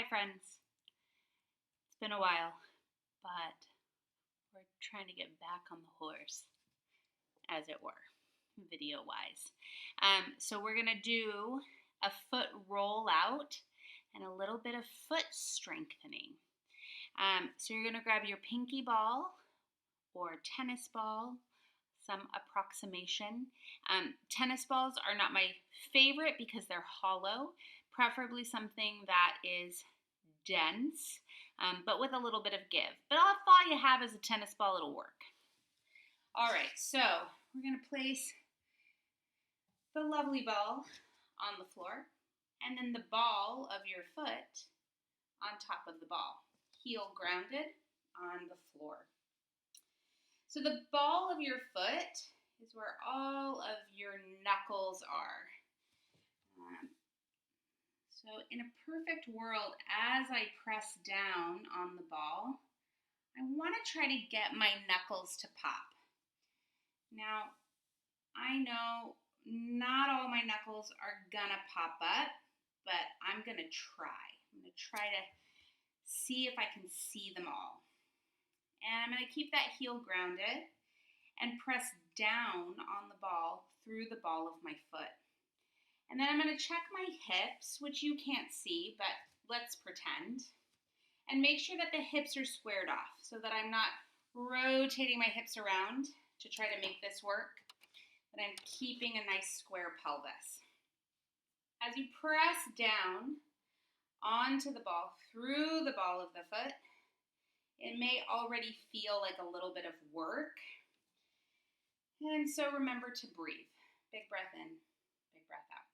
Hi friends, it's been a while, but we're trying to get back on the horse, as it were, video-wise. So we're gonna do a foot rollout and a little bit of foot strengthening. So you're gonna grab your pinky ball or tennis ball, some approximation. Tennis balls are not my favorite because they're hollow, preferably something that is dense, but with a little bit of give. But if all you have is a tennis ball, it'll work. All right, so we're going to place the lovely ball on the floor, and then the ball of your foot on top of the ball, heel grounded on the floor. So the ball of your foot is where all of your knuckles are. So in a perfect world, as I press down on the ball, I want to try to get my knuckles to pop. Now, I know not all my knuckles are gonna pop up, but I'm gonna try. I'm gonna try to see if I can see them all. And I'm gonna keep that heel grounded and press down on the ball through the ball of my foot. And then I'm going to check my hips, which you can't see, but let's pretend. And make sure that the hips are squared off so that I'm not rotating my hips around to try to make this work, but I'm keeping a nice square pelvis. As you press down onto the ball, through the ball of the foot, it may already feel like a little bit of work. And so remember to breathe. Big breath in, big breath out.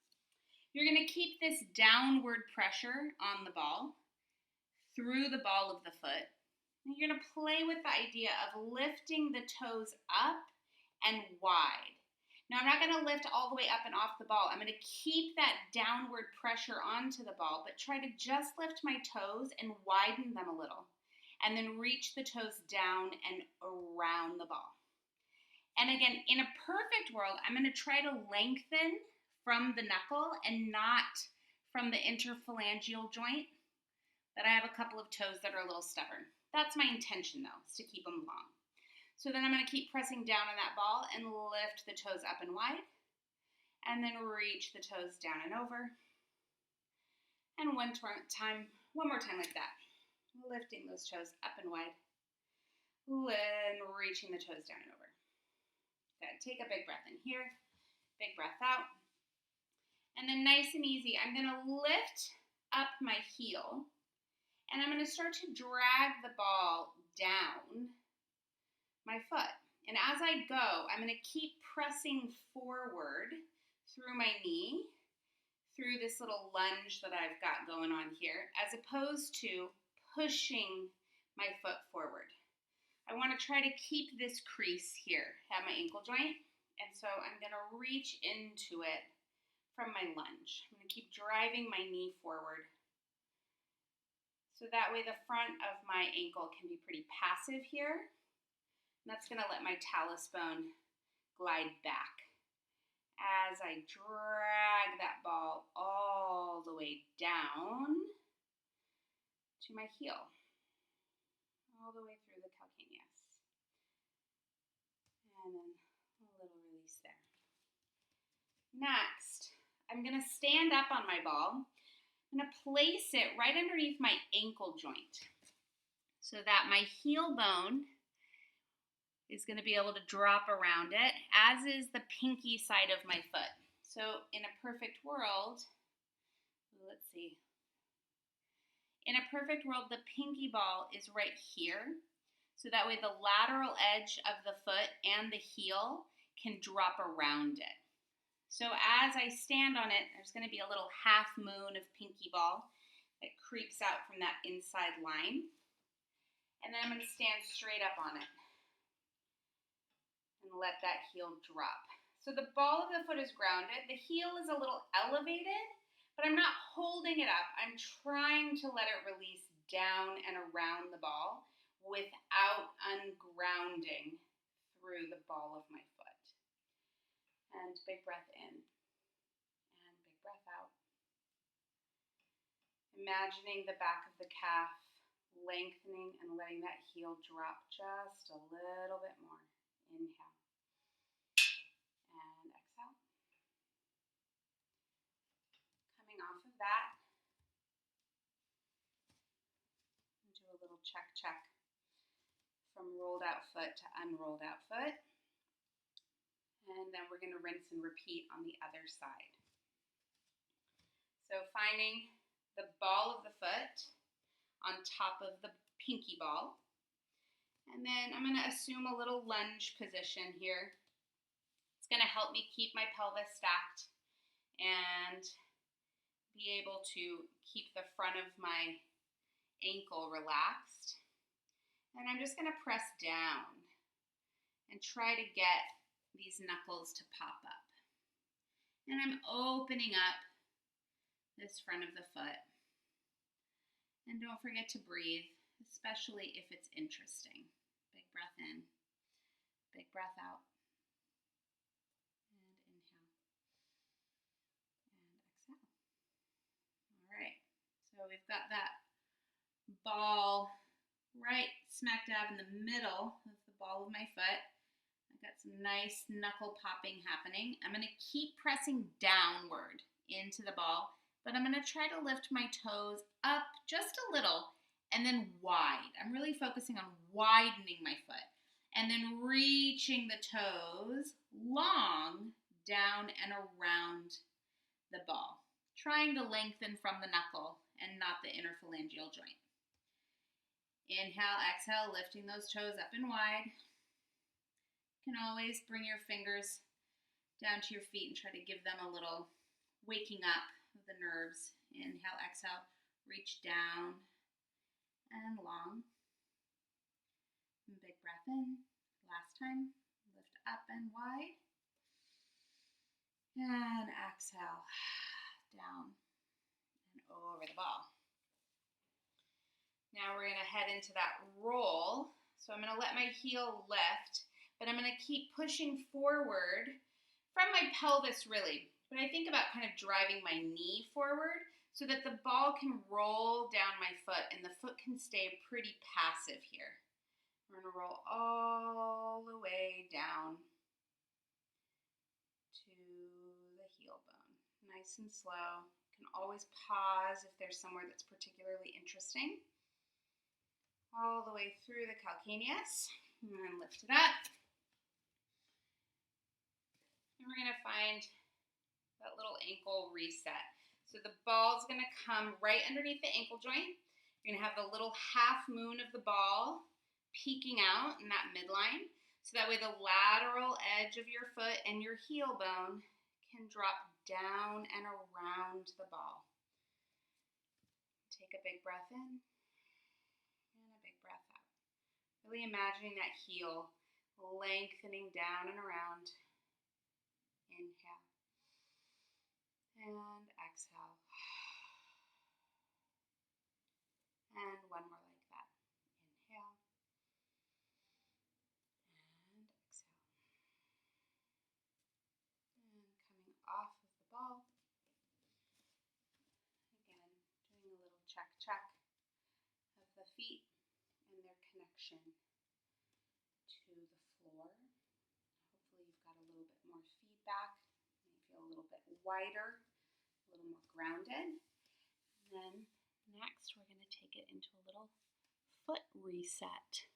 You're going to keep this downward pressure on the ball through the ball of the foot. And you're going to play with the idea of lifting the toes up and wide. Now, I'm not going to lift all the way up and off the ball. I'm going to keep that downward pressure onto the ball, but try to just lift my toes and widen them a little. And then reach the toes down and around the ball. And again, in a perfect world, I'm going to try to lengthen from the knuckle and not from the interphalangeal joint, that I have a couple of toes that are a little stubborn. That's my intention though, is to keep them long. So then I'm going to keep pressing down on that ball and lift the toes up and wide, and then reach the toes down and over. And one more time like that. Lifting those toes up and wide, and reaching the toes down and over. Good. Take a big breath in here, big breath out. And then nice and easy, I'm going to lift up my heel, and I'm going to start to drag the ball down my foot. And as I go, I'm going to keep pressing forward through my knee, through this little lunge that I've got going on here, as opposed to pushing my foot forward. I want to try to keep this crease here at my ankle joint, and so I'm going to reach into it from my lunge. I'm going to keep driving my knee forward. So that way the front of my ankle can be pretty passive here. And that's going to let my talus bone glide back as I drag that ball all the way down to my heel, all the way through the calcaneus. And then a little release there. Next, I'm going to stand up on my ball. I'm going to place it right underneath my ankle joint so that my heel bone is going to be able to drop around it, as is the pinky side of my foot. So in a perfect world, let's see. In a perfect world, the pinky ball is right here. So that way the lateral edge of the foot and the heel can drop around it. So as I stand on it, there's going to be a little half moon of pinky ball that creeps out from that inside line. And then I'm going to stand straight up on it and let that heel drop. So the ball of the foot is grounded. The heel is a little elevated, but I'm not holding it up. I'm trying to let it release down and around the ball without ungrounding through the ball of my foot. And big breath in, and big breath out, Imagining the back of the calf lengthening and letting that heel drop just a little bit more. Inhale and exhale. Coming off of that, do a little check from rolled out foot to unrolled out foot. And then we're going to rinse and repeat on the other side. So finding the ball of the foot on top of the pinky ball. And then I'm going to assume a little lunge position here. It's going to help me keep my pelvis stacked and be able to keep the front of my ankle relaxed. And I'm just going to press down and try to get these knuckles to pop up. And I'm opening up this front of the foot. And don't forget to breathe, especially if it's interesting. Big breath in, big breath out. And inhale. And exhale. All right, so we've got that ball right smack dab in the middle of the ball of my foot. I've got some nice knuckle popping happening. I'm going to keep pressing downward into the ball, but I'm going to try to lift my toes up just a little and then wide. I'm really focusing on widening my foot and then reaching the toes long down and around the ball, trying to lengthen from the knuckle and not the interphalangeal joint. Inhale, exhale, lifting those toes up and wide. You can always bring your fingers down to your feet and try to give them a little waking up of the nerves. Inhale, exhale, reach down and long. And big breath in. Last time, lift up and wide. And exhale, down and over the ball. Now we're going to head into that roll. So I'm going to let my heel lift, but I'm going to keep pushing forward from my pelvis really. But I think about kind of driving my knee forward so that the ball can roll down my foot and the foot can stay pretty passive here. We're going to roll all the way down to the heel bone. Nice and slow. You can always pause if there's somewhere that's particularly interesting. All the way through the calcaneus. And then lift it up. And we're going to find that little ankle reset. So the ball's going to come right underneath the ankle joint. You're going to have the little half moon of the ball peeking out in that midline. So that way the lateral edge of your foot and your heel bone can drop down and around the ball. Take a big breath in and a big breath out. Really imagining that heel lengthening down and around. Inhale and exhale. And one more like that. Inhale and exhale. And coming off of the ball. Again, doing a little check of the feet and their connection to the floor. Hopefully you've got a little bit more feedback. You may feel a little bit wider, a little more grounded. And then next we're going to take it into a little foot reset.